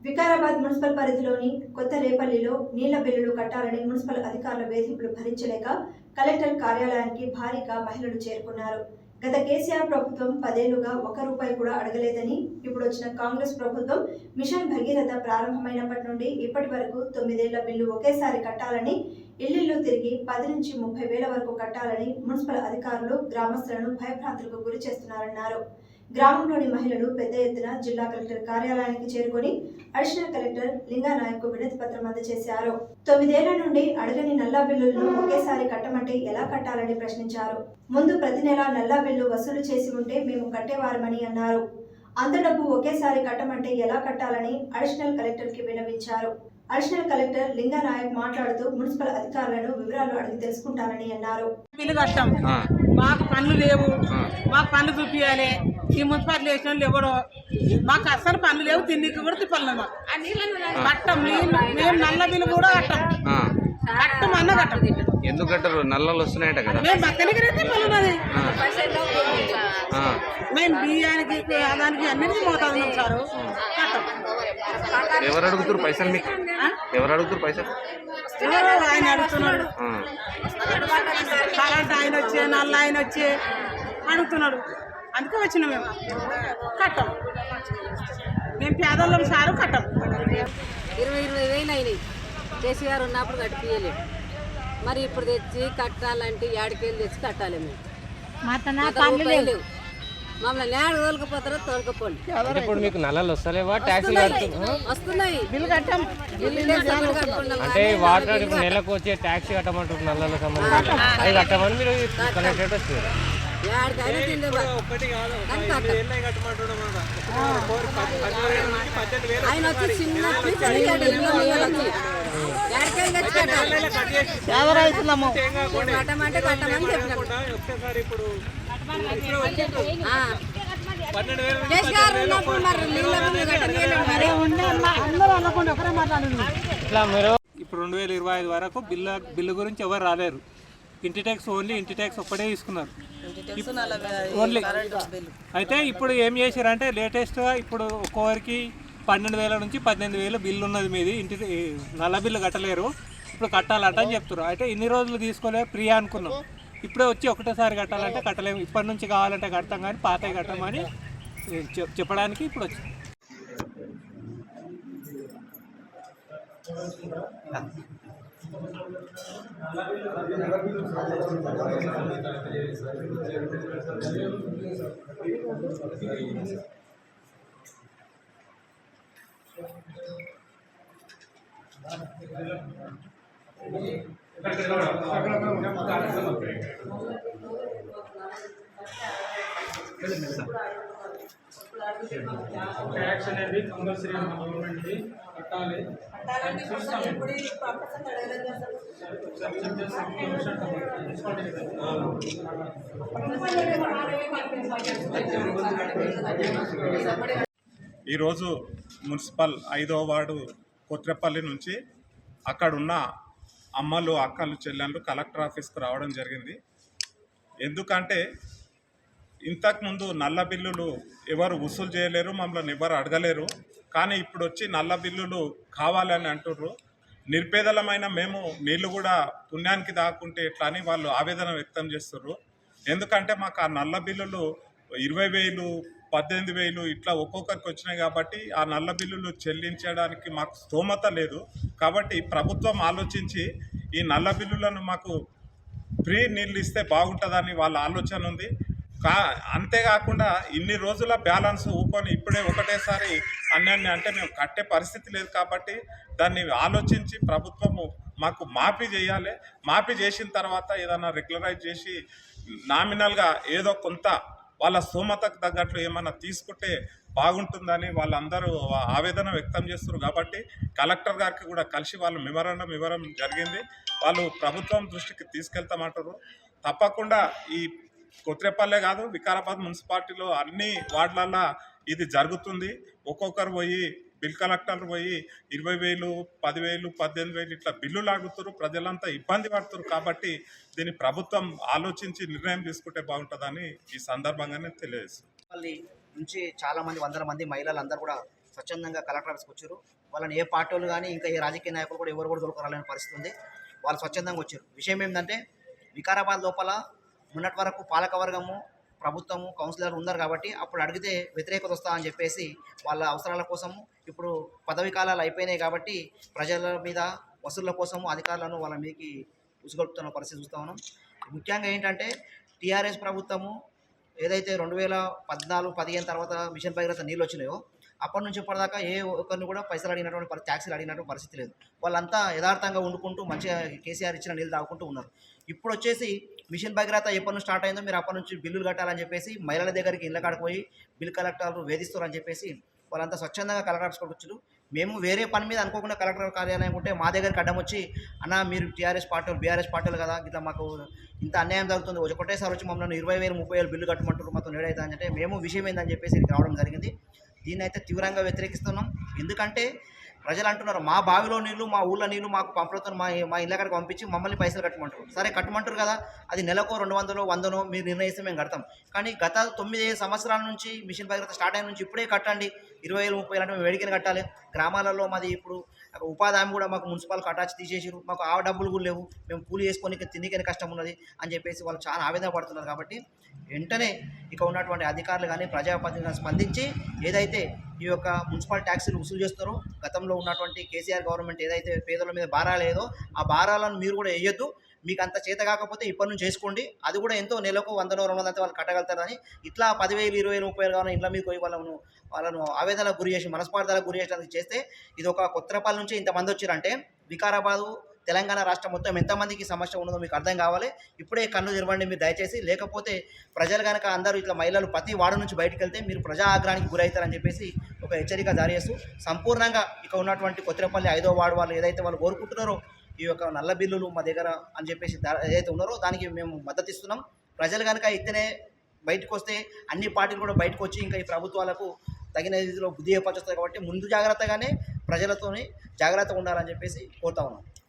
Vikarabad municipal పరిధిలోని కొత్త రేపల్లిలో నీళ్ల బిల్లులు కట్టాలని మున్సిపల్ అధికారుల వేధింపులు భరించలేక కలెక్టర్ కార్యాలయానికి భారీగా మహిళలు చేరుకున్నారు. గత కేసీఆర్ ప్రభుత్వం 10 ఏళ్లుగా ₹1 కూడా అడగలేదని, ఇప్పుడు వచ్చిన కాంగ్రెస్ ప్రభుత్వం మిషన్ భగీరథ ప్రారంభమైనప్పటి నుండి ఇప్పటి వరకు 9 ఏళ్ల బిల్లు ఒకేసారి కట్టాలని, ఇళ్లిళ్లు తిరిగి 10 నుంచి 30 వేల వరకు కట్టాలని మున్సిపల్ అధికారులు గ్రామస్తులను భయభ్రాంతులకు గురి చేస్తున్నారన్నారు. గ్రామంలోని మహిళలు పెద్ద ఎత్తున జిల్లా కలెక్టర్ కార్యాలయానికి చేరుకొని అడిషనల్ కలెక్టర్ లింగానాయక్ వినతి పత్రం అందజేశారు. 9 ఏళ్ల నుండి అడగని నల్లా బిల్లులను ఒకేసారి కట్టమంటే ఎలా కట్టాలని ప్రశ్నించారు. ముందు ప్రతి నెల నల్లా బిల్లు వసూలు చేసి ఉంటే మేము కట్టేవారమని అన్నారు. అంత డబ్బు ఒకేసారి కట్టమంటే ఎలా కట్టాలని అడిషనల్ కలెక్టర్ కి విన్నవించారు. అడిషనల్ కలెక్టర్ లింగానాయక్ మాట్లాడుతూ మున్సిపల్ అధికారులను వివరాలు అడిగి తెలుసుకుంటానని అన్నారు. మాకు పనులు లేవు, మాకు పనులు చూపించాలి. ఈ మున్సిపాలిటీ చేసిన వాళ్ళు ఎవరో మాకు అసలు పనులు లేవు, తిండికి కూడా తిప్పలేదు. మాకు కట్టం, మేము నల్ల బిల్లు కూడా కట్టం అన్న కట్టం. ఎందుకు కట్టరు? నల్లలు వస్తున్నాయట కదా. మేము బతకనికనే తిప్పలున్నది. మేము బియ్యానికి దానికి అన్నిటికీ మోతాదు సారు కట్టం. ఎవరు అడుగుతారు పైసలు? మీకు ఎవరు అడుగుతారు పైసలు? ఆయన అడుగుతున్నాడు, కరెంట్ ఆయన వచ్చే, నల్ల ఆయన వచ్చే అడుగుతున్నాడు. అందుకే వచ్చినాం మేము. కట్టం, మేము పేదోళ్ళం సారు కట్టం. 20 వేలు అయినాయి. కేసీఆర్ ఉన్నప్పుడు కట్టియలేదు. మరి ఇప్పుడు తెచ్చి కట్టాలంటే 7 కేలు తెచ్చి కట్టాలి. మేము లేవు. మమ్మల్ని నేడు తోలుకపోతారో తోలుకపోండి. ఇప్పుడు మీకు నల్లలు వస్తలేవా? ట్యాక్సీలు వస్తున్నాయి. అంటే వాటర్ ఇప్పుడు నెలకు వచ్చే ట్యాక్సీ కట్టమంటారు. నల్లల సంబంధించి అది కట్టమని మీరు కలెక్టరేట్ వచ్చారు. ఆయన వచ్చి చిన్న కట్టమంటే కట్టమని చెప్పినాం. ఇప్పుడు 2025 వరకు బిల్లు గురించి ఎవరు రాలేరు. ఇంటి ట్యాక్స్ ఓన్లీ ఇంటి ట్యాక్స్ ఒక్కటే తీసుకున్నారు ఓన్లీ. అయితే ఇప్పుడు ఏం చేశారంటే లేటెస్ట్గా ఇప్పుడు ఒక్కొక్కరికి 12,000 నుంచి 18,000 బిల్లు ఉన్నది. మీది ఇంటి నల్ల బిల్లు కట్టలేరు, ఇప్పుడు కట్టాలంట అని చెప్తారు. అయితే ఇన్ని రోజులు తీసుకోలే, ఫ్రీ అనుకున్నాం. ఇప్పుడే వచ్చి ఒకటేసారి కట్టాలంటే కట్టలేము. ఇప్పటి నుంచి కావాలంటే కడతాం, కానీ పాతవి కట్టమని చెప్పడానికి ఇప్పుడు వచ్చి. ట్యాక్స్ అనేది కంపల్సరీ గవర్నమెంట్ కట్టాలి. ఈరోజు మున్సిపల్ 5వ వార్డు కొత్రేపల్లి నుంచి అక్కడున్న అమ్మలు, అక్కలు, చెల్లెళ్ళు కలెక్టర్ ఆఫీస్కి రావడం జరిగింది. ఎందుకంటే ఇంతకుముందు నల్ల బిల్లులు ఎవరు వసూలు చేయలేరు, మమ్మల్ని ఎవరు అడగలేరు. కానీ ఇప్పుడు వచ్చి నల్ల బిల్లులు కావాలని అంటుర్రు. నిర్పేదలమైన మేము నీళ్లు కూడా పుణ్యానికి దాక్కుంటే ఎట్లా అని వాళ్ళు ఆవేదన వ్యక్తం చేస్తుర్రు. ఎందుకంటే మాకు ఆ నల్ల బిల్లులు 20,000, 18,000 ఇట్లా ఒక్కొక్కరికి వచ్చినాయి. కాబట్టి ఆ నల్ల బిల్లులు చెల్లించడానికి మాకు స్తోమత లేదు. కాబట్టి ప్రభుత్వం ఆలోచించి ఈ నల్ల బిల్లులను మాకు ఫ్రీ నీళ్ళు ఇస్తే బాగుంటుందని వాళ్ళ ఆలోచన ఉంది. అంతేకాకుండా ఇన్ని రోజుల బ్యాలెన్స్ ఊకొని ఇప్పుడే ఒకటేసారి అన్నీ అంటే మేము కట్టే పరిస్థితి లేదు. కాబట్టి దాన్ని ఆలోచించి ప్రభుత్వము మాకు మాఫీ చేయాలి. మాఫీ చేసిన తర్వాత ఏదైనా రెగ్యులరైజ్ చేసి నామినల్గా ఏదో కొంత వాళ్ళ స్తోమతకు తగ్గట్లు ఏమైనా తీసుకుంటే బాగుంటుందని వాళ్ళందరూ ఆవేదన వ్యక్తం చేస్తున్నారు. కాబట్టి కలెక్టర్ గారికి కూడా కలిసి వాళ్ళు మెమరాండం ఇవ్వడం జరిగింది. వాళ్ళు ప్రభుత్వం దృష్టికి తీసుకెళ్తామంటారు. తప్పకుండా ఈ కొత్రేపల్లె కాదు, వికారాబాద్ మున్సిపాలిటీలో అన్ని వార్డులలో ఇది జరుగుతుంది. ఒక్కొక్కరు పోయి బిల్ కలెక్టర్లు పోయి 20,000, 10,000, 18,000 ఇట్లా బిల్లులు అడుగుతారు. ప్రజలంతా ఇబ్బంది పడుతున్నారు. కాబట్టి దీన్ని ప్రభుత్వం ఆలోచించి నిర్ణయం తీసుకుంటే బాగుంటుందని ఈ సందర్భంగానే తెలియజేస్తుంది. నుంచి చాలా మంది, వందల మంది మహిళలు అందరూ కూడా స్వచ్ఛందంగా కలెక్టర్ ఆఫీస్కి వచ్చారు. వాళ్ళని ఏ పార్టీ వాళ్ళు కానీ ఇంకా ఏ రాజకీయ నాయకులు కూడా ఎవరు కూడా దొరకరాలేని పరిస్థితి ఉంది. వాళ్ళు స్వచ్ఛందంగా వచ్చారు. విషయం ఏంటంటే వికారాబాద్ లోపల మొన్నటి వరకు పాలకవర్గము, ప్రభుత్వము, కౌన్సిలర్లు ఉన్నారు కాబట్టి అప్పుడు అడిగితే వ్యతిరేకత వస్తా అని చెప్పేసి వాళ్ళ అవసరాల కోసము ఇప్పుడు పదవి కాలాలు అయిపోయినాయి కాబట్టి ప్రజల మీద వసూళ్ల కోసము అధికారులను వాళ్ళ మీదకి ఉసుగొల్పుతున్న పరిస్థితి చూస్తూ ఉన్నాం. ముఖ్యంగా ఏంటంటే టీఆర్ఎస్ ప్రభుత్వము ఏదైతే 2014-15 తర్వాత మిషన్ భగీరథ నీళ్ళు వచ్చినాయో అప్పటి నుంచి ఇప్పటిదాకా ఏ ఒక్కరిని కూడా పైసలు అడిగినటువంటి ట్యాక్సీలు అడిగినటువంటి పరిస్థితి లేదు. వాళ్ళంతా యథార్థంగా వండుకుంటూ మంచిగా కేసీఆర్ ఇచ్చిన నీళ్ళు తాగుకుంటూ ఉన్నారు. ఇప్పుడు వచ్చేసి మిషన్ భగీరథ ఎప్పటి నుంచి స్టార్ట్ అయిందో మీరు అప్పటి నుంచి బిల్లులు కట్టాలని చెప్పేసి మహిళల దగ్గరికి ఇళ్ళ కాడికి పోయి బిల్ కలెక్టర్లు వేధిస్తారని చెప్పేసి వాళ్ళంతా స్వచ్ఛందంగా కలెక్టర్ ఆఫీస్కి వచ్చారు. మేము వేరే పని మీద అనుకోకుండా కలెక్టర్ కార్యాలయం ఉంటే మా దగ్గరికి అడ్డం వచ్చి అన్న మీరు టీఆర్ఎస్ పార్టీలు బీఆర్ఎస్ పార్టీలు కదా ఇట్లా మాకు ఇంత అన్యాయం జరుగుతుంది, ఒకటేసారి వచ్చి మమ్మల్ని 20,000 30,000 బిల్లు కట్టమంటారు, మొత్తం ఏడైతే అంటే మేము విషయం ఏందని చెప్పేసి ఇక్కడికి రావడం జరిగింది. దీన్ని అయితే తీవ్రంగా వ్యతిరేకిస్తున్నాం. ఎందుకంటే ప్రజలు అంటున్నారు మా బావిలో నీళ్లు, మా ఊళ్ళో నీళ్లు మాకు పంపులతో మా ఇళ్ళ కాడికి పంపించి మమ్మల్ని పైసలు కట్టమంటారు. సరే కట్టమంటారు కదా, అది నెలకు 200 100 మీరు నిర్ణయిస్తే మేము కడతాం. కానీ గత 9 సంవత్సరాల నుంచి మిషన్ భగీరథ స్టార్ట్ అయిన నుంచి ఇప్పుడే కట్టండి 20,000 30,000 అంటే మేము వేడికని కట్టాలి. గ్రామాలలో మాది ఇప్పుడు ఉపాధి హామీ కూడా మాకు మున్సిపల్కి అటాచ్ తీసేసారు, మాకు ఆ డబ్బులు కూడా లేవు, మేము కూలి చేసుకొని తిండికని కష్టం ఉన్నది అని చెప్పేసి వాళ్ళు చాలా ఆవేదన పడుతున్నారు. కాబట్టి వెంటనే ఇక ఉన్నటువంటి అధికారులు కానీ ప్రజాప్రతినిధులు స్పందించి ఏదైతే ఈ యొక్క మున్సిపల్ ట్యాక్సీలు వసూలు చేస్తారో గతంలో ఉన్నటువంటి కేసీఆర్ గవర్నమెంట్ ఏదైతే పేదల మీద భారాలు ఏదో ఆ భారాలను మీరు కూడా వేయొద్దు, మీకు అంత చేత కాకపోతే ఇప్పటి నుంచి చేసుకోండి, అది కూడా ఎంతో నెలకు 100 200 అంతా వాళ్ళు కట్టగలుగుతారని ఇట్లా 10,000 20,000 30,000 కావాలి ఇంట్లో మీద పోయి వాళ్ళను ఆవేదనకు గురి చేసి మనస్పార్థాలకు గురి చేసి చేస్తే ఇది ఒక కొత్తపల్లి నుంచి ఇంతమంది వచ్చారంటే వికారాబాదు తెలంగాణ రాష్ట్రం మొత్తం ఎంతమందికి సమస్య ఉన్నదో మీకు అర్థం కావాలి. ఇప్పుడే కన్ను తెరవండి మీరు దయచేసి, లేకపోతే ప్రజలు కనుక అందరూ ఇట్లా మహిళలు ప్రతి వార్డు నుంచి బయటకు వెళ్తే మీరు ప్రజా ఆగ్రహానికి గురవుతారని చెప్పేసి ఒక హెచ్చరిక జారీ చేస్తూ సంపూర్ణంగా ఇక ఉన్నటువంటి కొత్తపల్లి 5వ వార్డు వాళ్ళు ఏదైతే వాళ్ళు కోరుకుంటున్నారో ఈ యొక్క నల్ల బిల్లులు మా దగ్గర అని చెప్పేసి ఏదైతే ఉన్నారో దానికి మేము మద్దతు ఇస్తున్నాం. ప్రజలు కనుక ఇతనే బయటకు వస్తే అన్ని పార్టీలు కూడా బయటకు వచ్చి ఇంకా ఈ ప్రభుత్వాలకు తగిన రీతిలో బుద్ధి ఏర్పరుస్తాయి. కాబట్టి ముందు జాగ్రత్తగానే ప్రజలతోని జాగ్రత్తగా ఉండాలని చెప్పేసి కోరుతా ఉన్నాం.